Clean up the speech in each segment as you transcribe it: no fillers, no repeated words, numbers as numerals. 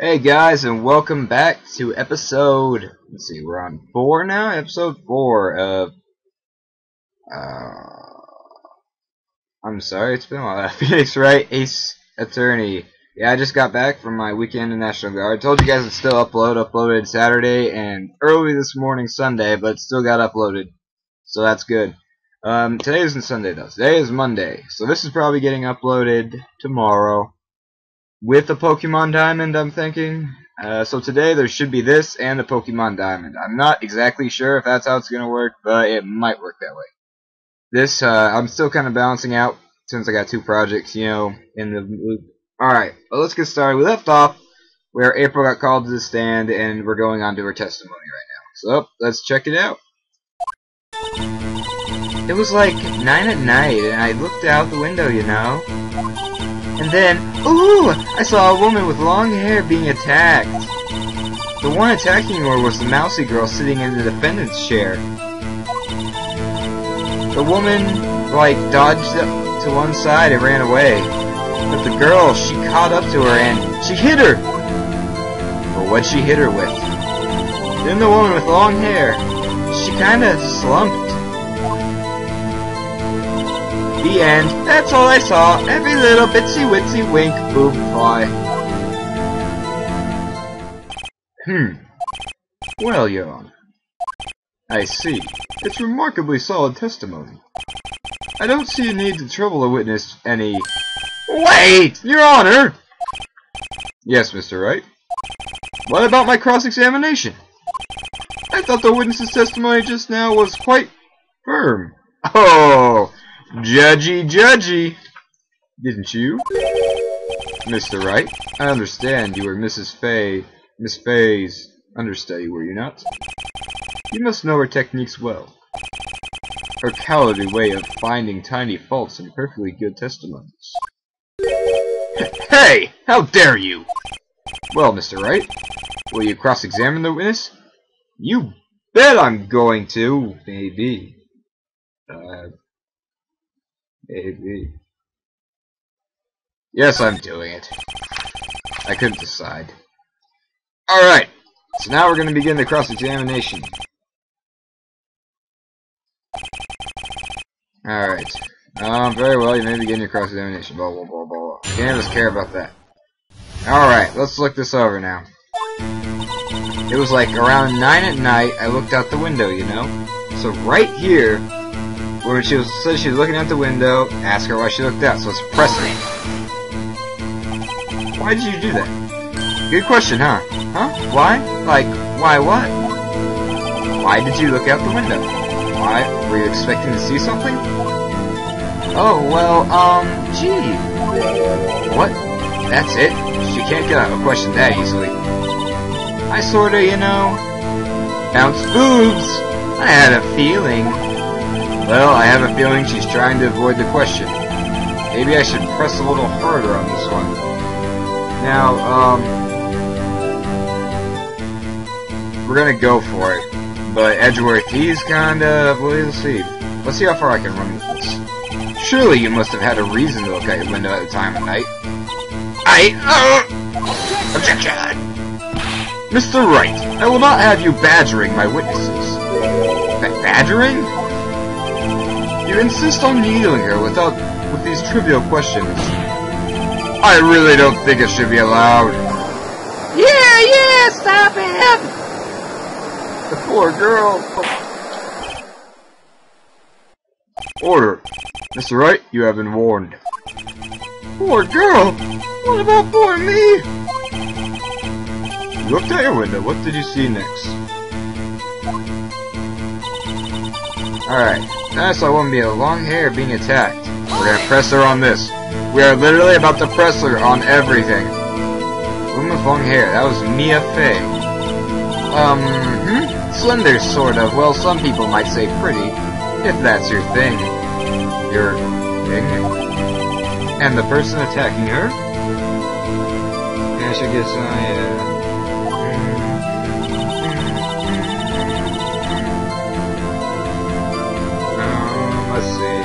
Hey guys, and welcome back to episode, let's see, we're on 4 now? Episode 4 of, I'm sorry, it's been a while. Pheonix Wright, Ace Attorney. Yeah, I just got back from my weekend in National Guard. Told you guys it's still uploaded Saturday and early this morning Sunday, but it still got uploaded. So that's good. Today isn't Sunday though. Today is Monday. So this is probably getting uploaded tomorrow. With a Pokemon Diamond, I'm thinking. So today there should be this and a Pokemon Diamond. I'm not exactly sure if that's how it's going to work, but it might work that way. This, I'm still kind of balancing out since I got 2 projects, you know, in the loop. Alright, well, let's get started. We left off where April got called to the stand, and we're going on to her testimony right now. So, let's check it out. It was like 9 at night, and I looked out the window, you know. And then, ooh, I saw a woman with long hair being attacked. The one attacking her was the mousy girl sitting in the defendant's chair. The woman, like, dodged to one side and ran away. But the girl, she caught up to her and she hit her! But what'd she hit her with? Then the woman with long hair, she kinda slumped. The end. That's all I saw. Every little bitsy witsy wink boob fly. Well, Your Honor. I see. It's remarkably solid testimony. I don't see a need to trouble a witness any... Wait! Your Honor! Yes, Mr. Wright? What about my cross-examination? I thought the witness's testimony just now was quite firm. Oh! Judgy, didn't you? Mr. Wright, I understand you were Miss Fay's understudy, were you not? You must know her techniques well. Her cowardly way of finding tiny faults in perfectly good testimonies. Hey! How dare you! Well, Mr. Wright, will you cross-examine the witness? You bet I'm going to, maybe. Maybe. Yes, I'm doing it. I couldn't decide. Alright, so now we're going to begin the cross-examination. Alright. Very well, you may begin your cross-examination. Blah, blah, blah, blah. Can't just care about that. Alright, let's look this over now. It was like around 9 at night, I looked out the window, you know? So right here, when she said she was looking out the window, ask her why she looked out, so let's press her. Why did you do that? Good question, huh? Huh? Why? Like, why what? Why did you look out the window? Why? Were you expecting to see something? Oh, well, gee. What? That's it? She can't get out of a question that easily. I sorta, you know, bounced boobs. I had a feeling. Well, I have a feeling she's trying to avoid the question. Maybe I should press a little harder on this one. Now, we're gonna go for it. But Edgeworth, he's kinda... well, let's see. Let's see how far I can run with this. Surely you must have had a reason to look out your window at the time of night. Objection! Mr. Wright, I will not have you badgering my witnesses. Badgering? You insist on needling her with these trivial questions. I really don't think it should be allowed. Yeah, stop him! The poor girl. Order. Mr. Wright, you have been warned. Poor girl? What about poor me? You looked out your window. What did you see next? Alright. I saw a woman with long hair being attacked. We're gonna press her on this. We are literally about to press her on everything. Woman with long hair. That was Mia Fey. Slender, sort of. Well, some people might say pretty. If that's your thing. Your thing? And the person attacking her? Yeah, I should guess, let's see.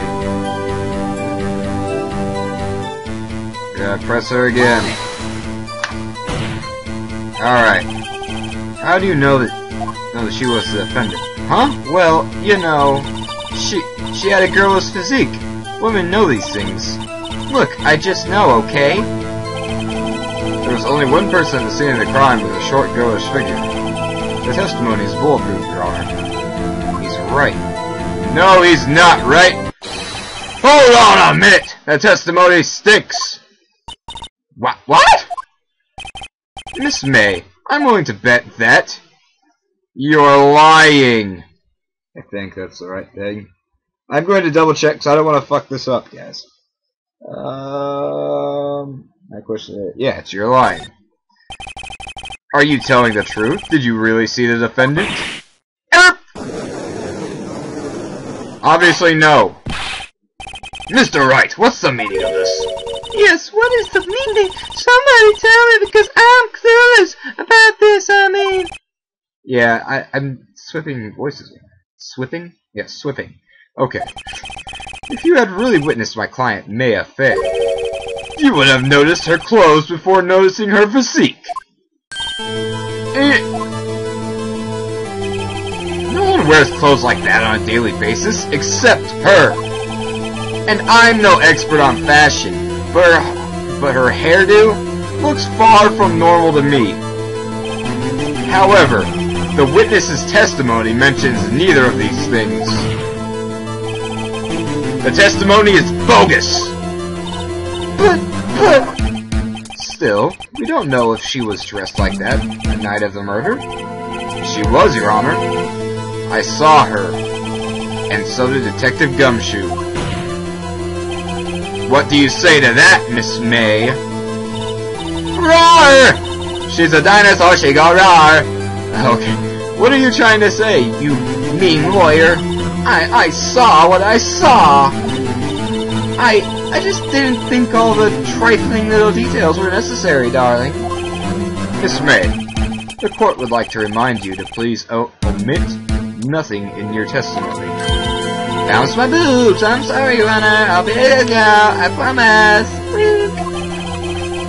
Yeah, press her again. Alright. How do you know that she was the defendant? Huh? Well, you know, she had a girlish physique. Women know these things. Look, I just know, okay? There was only one person at the scene of the crime with a short, girlish figure. The testimony is bulletproof, Your Honor. He's right. No, he's not right! Hold on a minute! That testimony stinks! What? Miss May, I'm willing to bet that you're lying. I think that's the right thing. I'm going to double check because I don't want to fuck this up, guys. My question is, yeah, it's you're lying. Are you telling the truth? Did you really see the defendant? Obviously no. Mr. Wright, what's the meaning of this? Yes, what is the meaning? Somebody tell me because I'm clueless about this, I mean. Yeah, I'm swapping voices. Swipping? Yeah, swipping. Okay. If you had really witnessed my client, Maya Fey, you would have noticed her clothes before noticing her physique. No one wears clothes like that on a daily basis, except her. And I'm no expert on fashion, but her hairdo looks far from normal to me. However, the witness's testimony mentions neither of these things. The testimony is bogus! But... Still, we don't know if she was dressed like that the night of the murder. She was, Your Honor. I saw her. And so did Detective Gumshoe. What do you say to that, Miss May? Roar! She's a dinosaur, she go roar! Okay, what are you trying to say, you mean lawyer? I saw what I saw! I just didn't think all the trifling little details were necessary, darling. Miss May, the court would like to remind you to please omit nothing in your testimony. Bounce my boobs, I'm sorry, Your Honor, I'll be a girl, I promise.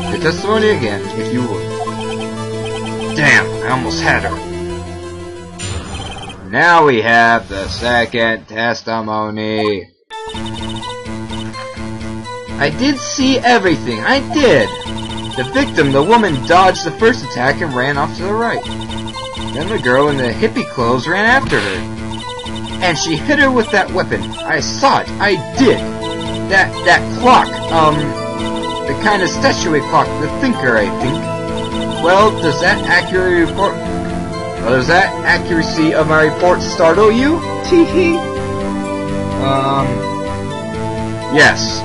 Your testimony again, if you would. Damn, I almost had her. Now we have the second testimony. I did see everything, I did. The victim, the woman, dodged the first attack and ran off to the right. Then the girl in the hippie clothes ran after her. And she hit her with that weapon. I saw it, I did. That clock, the kind of statuary clock, the thinker, I think. Well, does that accuracy of my report startle you? Teehee. Yes.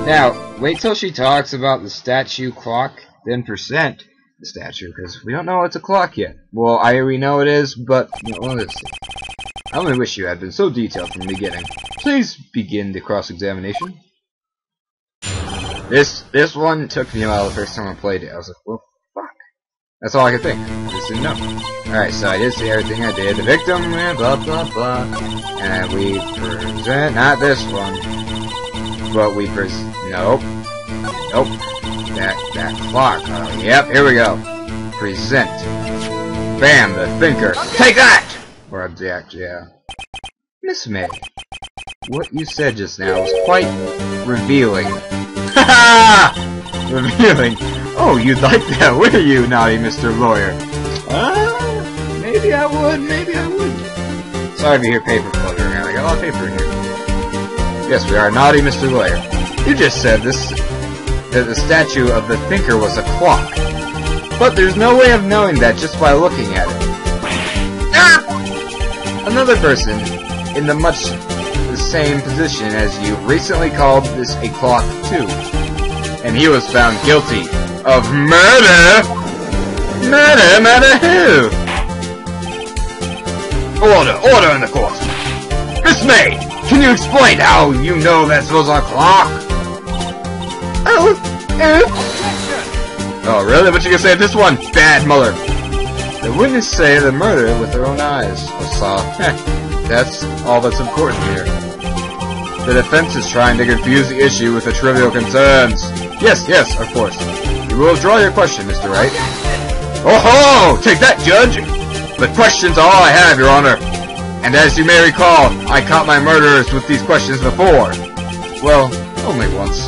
Now, wait till she talks about the statue clock, then present the statue, because we don't know it's a clock yet. Well, I already know it is, but, let's see. I only wish you had been so detailed from the beginning. Please begin the cross-examination. This one took me a while the first time I played it. I was like, well, fuck. That's all I could think. I just didn't know. Alright, so I did see everything I did. The victim, blah, blah, blah. And we present, not this one. But we nope. Nope. That clock. Oh, yep, here we go. Present. Bam, the thinker. Take that! Or object, yeah. Miss May, what you said just now was quite revealing. Ha! Revealing? Oh, you'd like that, would you, naughty Mr. Lawyer? Maybe I would, maybe I would. Sorry if you hear paper fluttering around. I got a lot of paper in here. Yes, we are naughty Mr. Lawyer. You just said that the statue of the thinker was a clock. But there's no way of knowing that just by looking at it. Another person in the much the same position as you recently called this a clock too. And he was found guilty of murder! Murder who? Order in the court! Miss May, can you explain how you know this was a clock? Oh, really? What you gonna say of this one? Bad mother. The witness say the murder with her own eyes was saw. That's all that's important here. The defense is trying to confuse the issue with the trivial concerns. Yes, of course. You will withdraw your question, Mr. Wright. Oh ho! Take that, Judge! The questions are all I have, Your Honor. And as you may recall, I caught my murderers with these questions before. Well, only once.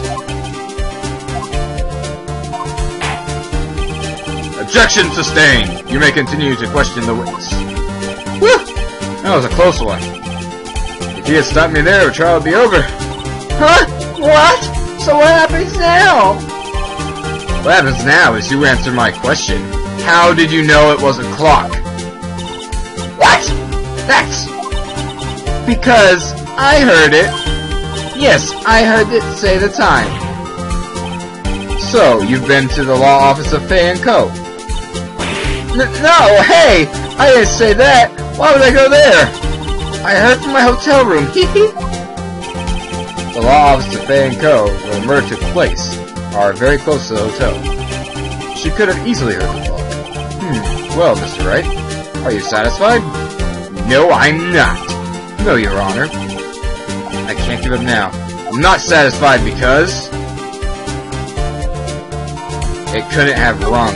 Objection sustained! You may continue to question the witness. Whew! That was a close one. If he had stopped me there, the trial would be over. Huh? What? So what happens now? What happens now is you answer my question. How did you know it was a clock? What? That's... Because I heard it. Yes, I heard it say the time. So, you've been to the law office of Fay & Co. No, hey! I didn't say that! Why would I go there? I heard from my hotel room, hee. The law office of Fay & Co., where the murder took place, are very close to the hotel. She could have easily heard the clock. Well, Mr. Wright, are you satisfied? No, I'm not. No, Your Honor. I can't give up now. I'm not satisfied because... it couldn't have rung.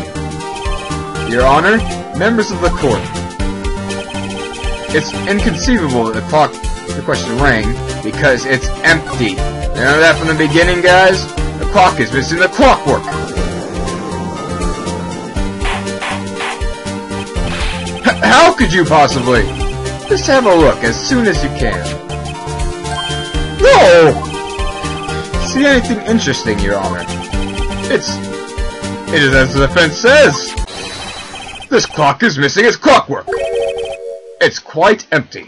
Your Honor, members of the court, it's inconceivable that the question rang because it's empty. Remember that from the beginning, guys? The clock is missing the clockwork. How could you possibly? Just have a look as soon as you can. No! See anything interesting, Your Honor? It is as the defense says. This clock is missing its clockwork. It's quite empty.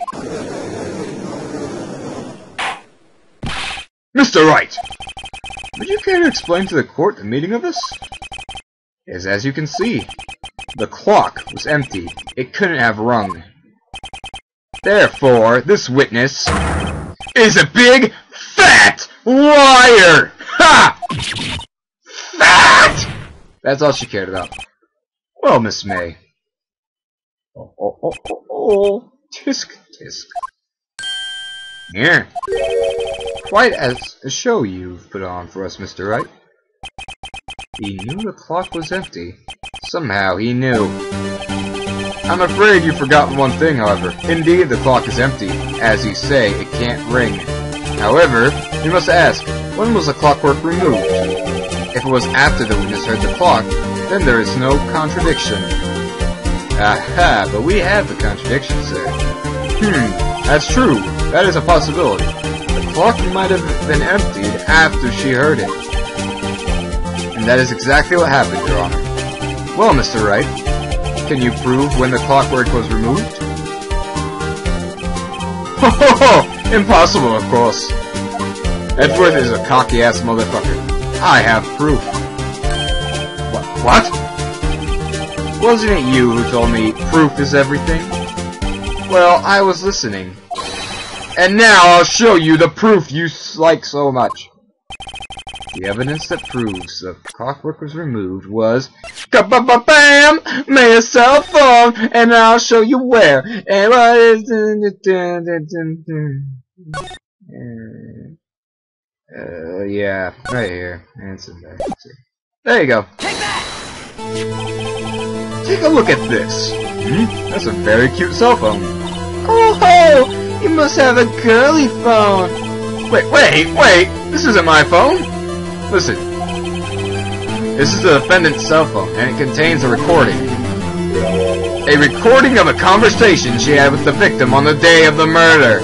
Mr. Wright, would you care to explain to the court the meaning of this? As you can see, the clock was empty. It couldn't have rung. Therefore, this witness is a big, fat liar! Ha! Fat! That's all she cared about. Well, Miss May. Oh. Tisk, tisk. Here. Quite a show you've put on for us, Mr. Wright. He knew the clock was empty. Somehow he knew. I'm afraid you've forgotten one thing, however. Indeed, the clock is empty. As you say, it can't ring. However, you must ask, when was the clockwork removed? If it was after the witness heard the clock, then there is no contradiction. Aha, but we have the contradiction, sir. That's true. That is a possibility. The clock might have been emptied after she heard it. And that is exactly what happened, Your Honor. Well, Mr. Wright, can you prove when the clockwork was removed? Ho! Impossible, of course. Edward is a cocky-ass motherfucker. I have proof. What? Wasn't it you who told me proof is everything? Well, I was listening. And now I'll show you the proof you like so much. The evidence that proves the clockwork was removed was Ka-ba-ba-bam! Made a cell phone, and I'll show you where. And what is yeah, right here. Answer that. There you go. Take that! Take a look at this. That's a very cute cell phone. Oh ho! You must have a girly phone. Wait! This isn't my phone. Listen. This is the defendant's cell phone, and it contains a recording. A recording of a conversation she had with the victim on the day of the murder.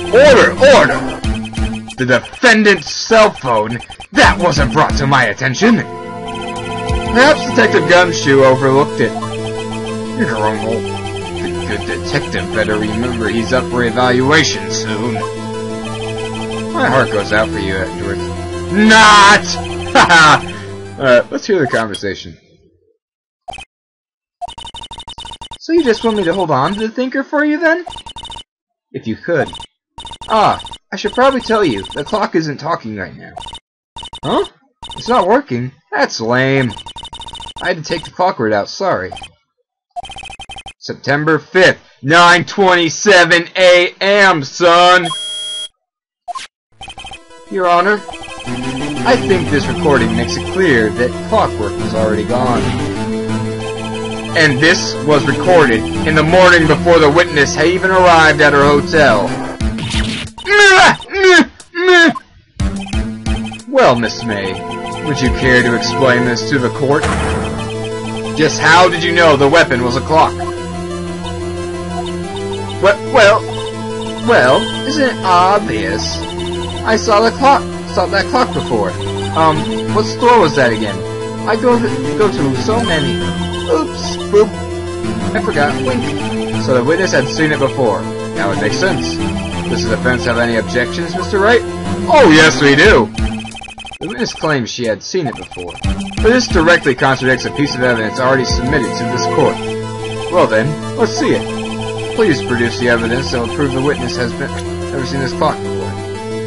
Order! The defendant's cell phone? That wasn't brought to my attention. Perhaps Detective Gumshoe overlooked it. Grumble. The good detective better remember he's up for evaluation soon. My heart goes out for you, Edward. Not! Haha! Alright, let's hear the conversation. So you just want me to hold on to the thinker for you, then? If you could. I should probably tell you, the clock isn't talking right now. Huh? It's not working? That's lame. I had to take the clock right out, sorry. September 5th, 9:27 a.m., son! Your Honor, I think this recording makes it clear that Clockwork was already gone. And this was recorded in the morning before the witness had even arrived at her hotel. Well, Miss May, would you care to explain this to the court? Just how did you know the weapon was a clock? Well, isn't it obvious? I saw that clock before. What store was that again? I go to so many. Oops, boop. I forgot. Wink. So the witness had seen it before. That would make sense. Does the defense have any objections, Mr. Wright? Oh, yes, we do. The witness claims she had seen it before, but this directly contradicts a piece of evidence already submitted to this court. Well then, let's see it. Please produce the evidence that will prove the witness has never seen this clock before.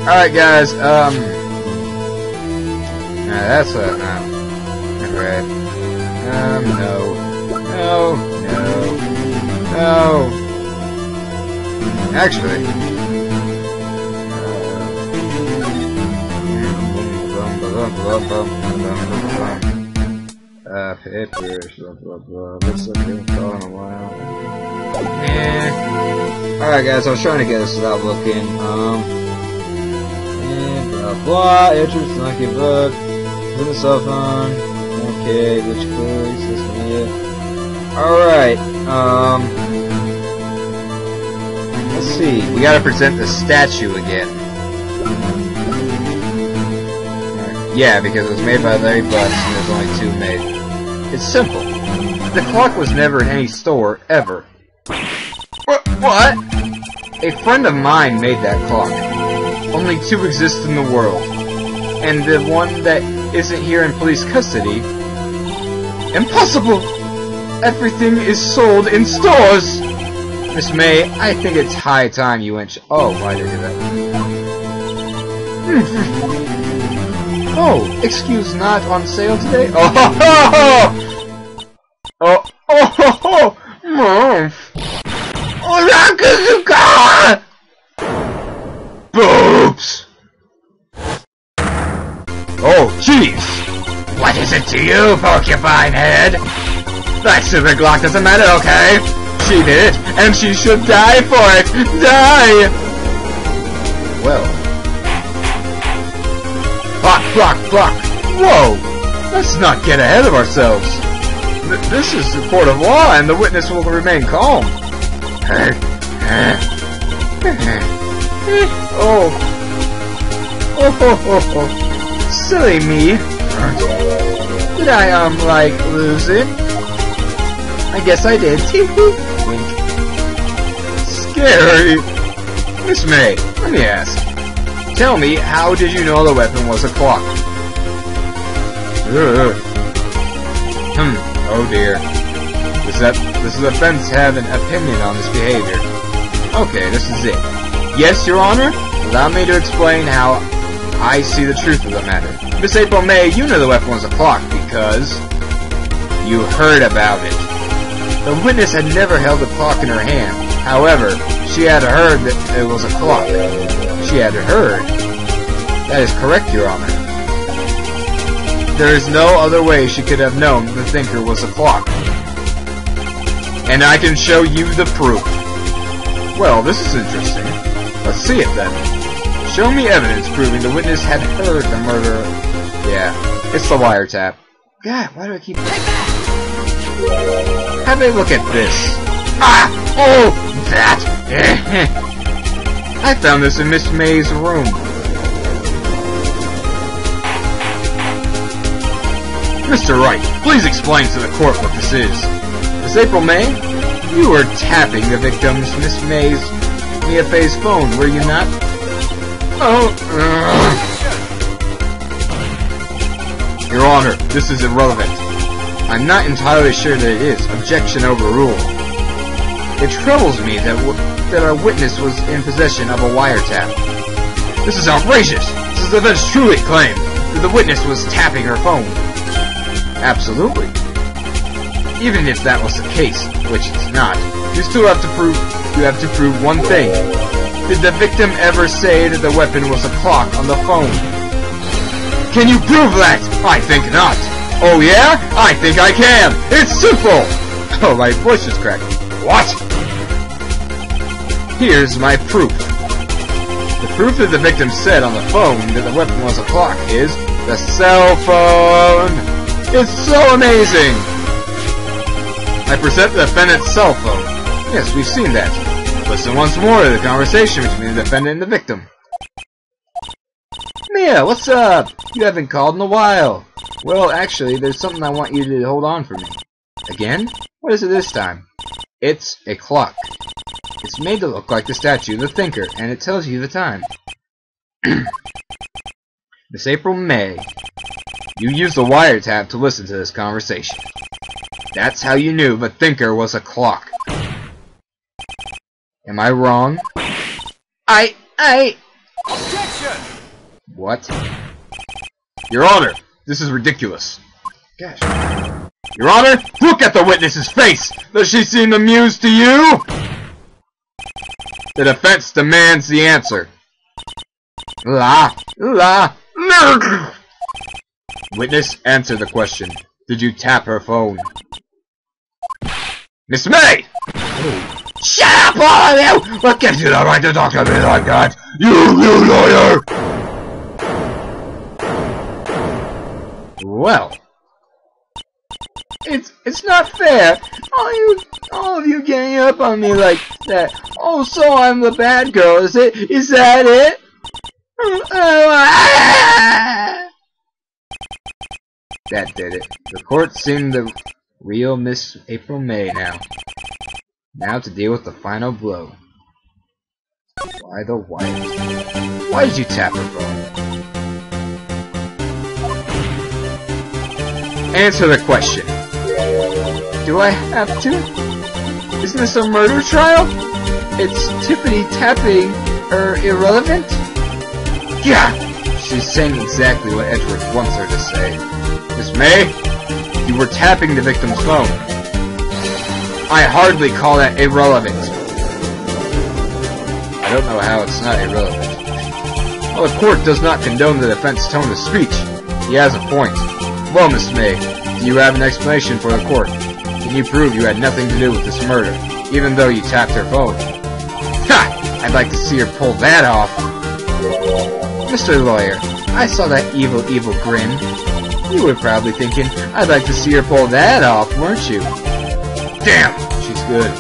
Alright guys, that's no. Alright. No. Actually. Papers, looks like they've gone a while. Alright guys, I was trying to get this without looking, blah, interest, lucky book, in the cell phone, okay, which clues, this one here. Alright, let's see, we gotta present the statue again. Yeah, because it was made by Larry Butts and there's only 2 made. It's simple. The clock was never in any store, ever. What? A friend of mine made that clock. Only 2 exist in the world. And the one that isn't here in police custody... Impossible! Everything is sold in stores! Miss May, I think it's high time you went... Oh, why did I do that? Oh, excuse not on sale today? Oh, boobs! Oh, jeez! What is it to you, porcupine head? That super Glock doesn't matter, okay? She did it, and she should die for it! Die! Well... Block! Whoa! Let's not get ahead of ourselves. This is the court of law, and the witness will remain calm. Oh. Silly me. Did I, like, lose it? I guess I did. Wink. Scary. Miss May, let me ask. Tell me, how did you know the weapon was a clock? Oh dear. Does the defense have an opinion on this behavior? Okay, this is it. Yes, Your Honor? Allow me to explain how I see the truth of the matter. Miss April May, you know the weapon was a clock because you heard about it. The witness had never held a clock in her hand. However, she had heard that it was a clock. She had heard. That is correct, Your Honor. There is no other way she could have known the thinker was a clock. And I can show you the proof. Well, this is interesting. Let's see it then. Show me evidence proving the witness had heard the murder. Yeah, it's the wiretap. God, why do I keep... Have a look at this. Ah! Oh! That! I found this in Miss May's room. Mr. Wright, please explain to the court what this is. Miss April May, you were tapping the victim's Miss Mia Fay's phone, were you not? Oh. Your Honor, this is irrelevant. I'm not entirely sure that it is. Objection overruled. It troubles me that our witness was in possession of a wiretap. This is outrageous! This is the defense truly claim that the witness was tapping her phone. Absolutely. Even if that was the case, which it's not, you still have to prove one thing. Did the victim ever say that the weapon was a clock on the phone? Can you prove that? I think not. Oh yeah? I think I can. It's simple. Oh, my voice is cracked. What? Here's my proof. The proof that the victim said on the phone that the weapon was a clock is the cell phone. It's so amazing. I present the defendant's cell phone. Yes, we've seen that. Listen once more to the conversation between the defendant and the victim. Mia, what's up? You haven't called in a while. Well, actually, there's something I want you to hold on for me. Again? What is it this time? It's a clock. It's made to look like the statue of the thinker, and it tells you the time. Miss April May. You used the wiretap to listen to this conversation. That's how you knew the thinker was a clock. Am I wrong? Objection! What? Your Honor, this is ridiculous. Gosh. Your Honor, look at the witness's face! Does she seem amused to you? The defense demands the answer. Witness, answer the question. Did you tap her phone? Miss May! Oh. Shut up, all of you! What gives you the right to talk to me like that? You lawyer! Well, it's not fair. All of you getting up on me like that. Oh, so I'm the bad girl, is it? Is that it? That did it. The court seen the real Miss April May now. Now to deal with the final blow. Why the wire? Why did you tap her phone? Answer the question. Do I have to? Isn't this a murder trial? It's tippity-tapping irrelevant? Yeah! She's saying exactly what Edgeworth wants her to say. Miss May, you were tapping the victim's phone. I hardly call that irrelevant. I don't know how it's not irrelevant. Well, the court does not condone the defense's tone of speech. He has a point. Well, Miss May, do you have an explanation for the court? Can you prove you had nothing to do with this murder, even though you tapped her phone? Ha! I'd like to see her pull that off. Mr. Lawyer, I saw that evil grin. You were probably thinking, I'd like to see her pull that off, weren't you? Damn, she's good.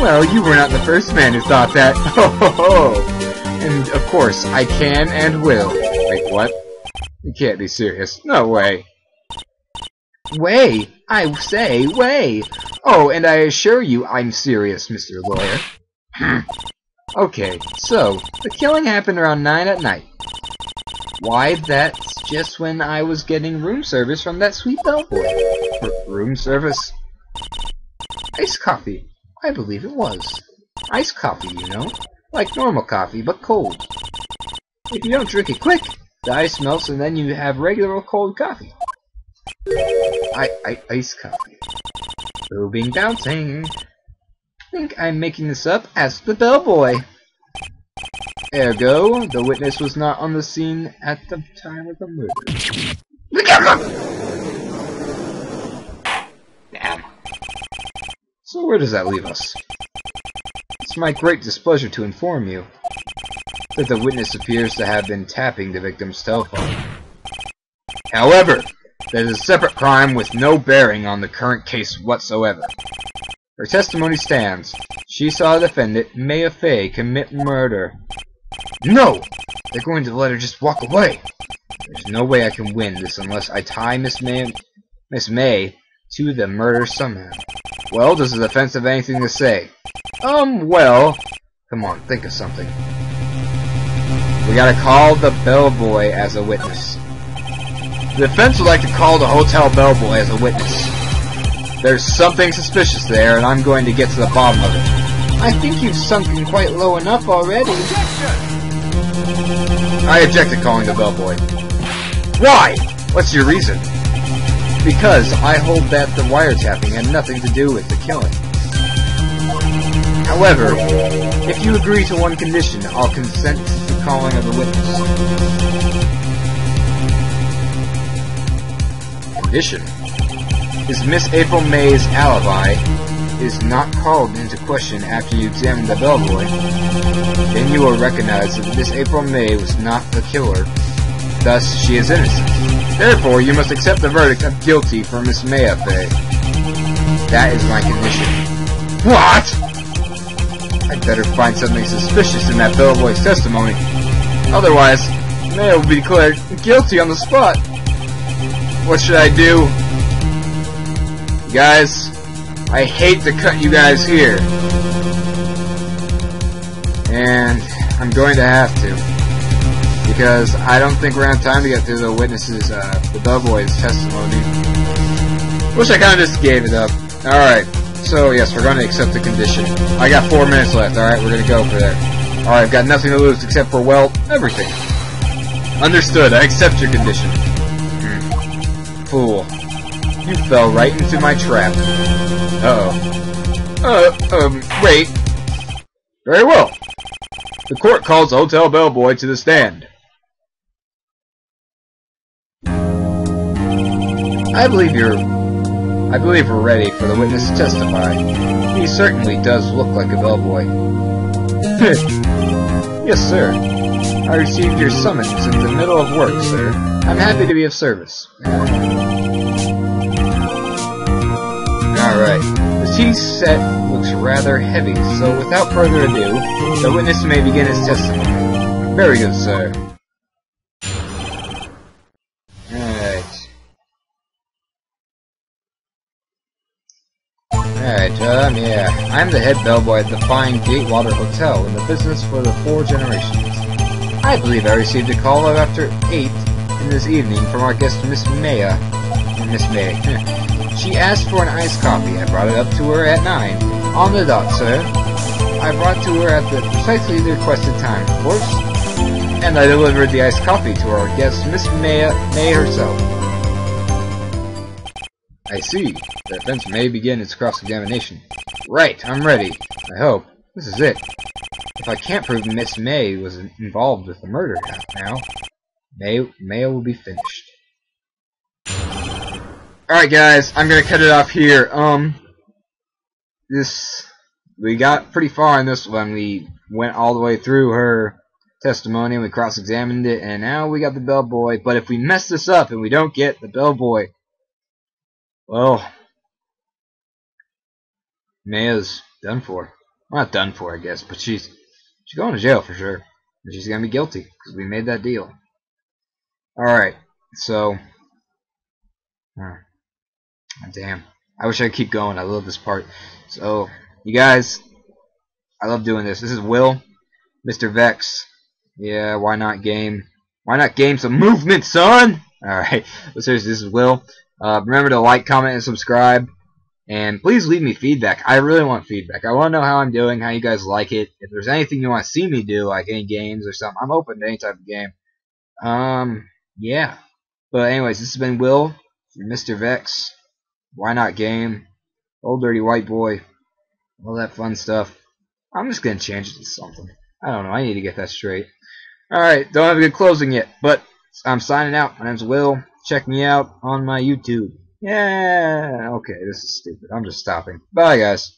Well, you were not the first man who thought that. Ho ho ho! And, of course, I can and will. Wait, what? You can't be serious. No way. Way? I say, way! Oh, and I assure you I'm serious, Mr. Lawyer. Okay, so, the killing happened around 9 at night. Why, that's just when I was getting room service from that sweet bellboy. Room service? Iced coffee. I believe it was. Iced coffee, you know. Like normal coffee, but cold. If you don't drink it quick, the ice melts and then you have regular cold coffee. Iced coffee. Boobing bouncing. Think I'm making this up? Ask the bellboy. Ergo, the witness was not on the scene at the time of the murder. Damn. So where does that leave us? It's my great displeasure to inform you that the witness appears to have been tapping the victim's telephone. However, that is a separate crime with no bearing on the current case whatsoever. Her testimony stands. She saw the defendant, Maya Fey, commit murder. No! They're going to let her just walk away. There's no way I can win this unless I tie Miss May to the murder somehow. Well, does the defense have anything to say? Well... Come on, think of something. We gotta call the bellboy as a witness. The defense would like to call the hotel bellboy as a witness. There's something suspicious there, and I'm going to get to the bottom of it. I think you've sunken quite low enough already. I object to calling the bellboy. Why? What's your reason? Because I hold that the wiretapping had nothing to do with the killing. However, if you agree to one condition, I'll consent to the calling of a witness. condition is Miss April May's alibi is not called into question after you examine the bellboy, then you will recognize that Miss April May was not the killer. Thus, she is innocent. Therefore, you must accept the verdict of guilty for Miss May Faye. That is my condition. What? I'd better find something suspicious in that bellboy's testimony. Otherwise, May will be declared guilty on the spot. What should I do? Guys, I hate to cut you guys here. And I'm going to have to. Because I don't think we're going to have time to get through the witnesses, the bellboy's testimony. Wish I kind of just gave it up. Alright, so yes, we're going to accept the condition. I got 4 minutes left, alright, we're going to go for that. Alright, I've got nothing to lose except for, well, everything. Understood, I accept your condition. Fool. You fell right into my trap. Wait. Very well. The court calls the hotel bellboy to the stand. I believe we're ready for the witness to testify. He certainly does look like a bellboy. Yes, sir. I received your summons in the middle of work, sir. I'm happy to be of service. Alright. The tea set looks rather heavy, so without further ado, the witness may begin his testimony. Very good, sir. Alright, yeah. I'm the head bellboy at the fine Gatewater Hotel, in the business for the 4 generations. I believe I received a call after 8 in this evening from our guest Miss May. She asked for an iced coffee. I brought it up to her at 9. On the dot, sir. I brought to her at the precisely the requested time, of course. And I delivered the iced coffee to our guest Miss May herself. I see. The defense may begin its cross-examination. Right, I'm ready. I hope. This is it. If I can't prove Miss May was involved with the murder now, May will be finished. Alright guys, I'm gonna cut it off here. We got pretty far in this one. We went all the way through her testimony and we cross-examined it, and now we got the bellboy. But if we mess this up and we don't get the bellboy, well, Maya's done for. Well, not done for, I guess, but she's going to jail for sure. And she's gonna be guilty because we made that deal. Alright, so damn. I wish I could keep going. I love this part. So, you guys, I love doing this. This is Will, Mr. Vex. Yeah, why not game? Why not game some movement, son? Alright, but seriously, this is Will. Remember to like, comment, and subscribe. And please leave me feedback. I really want feedback. I want to know how I'm doing, how you guys like it. If there's anything you want to see me do, like any games or something, I'm open to any type of game. Yeah. But anyways, this has been Will, Mr. Vex. Why not game? Old dirty white boy. All that fun stuff. I'm just gonna change it to something. I don't know. I need to get that straight. Alright, don't have a good closing yet, but I'm signing out. My name's Will. Check me out on my YouTube. Yeah. Okay, this is stupid. I'm just stopping. Bye, guys.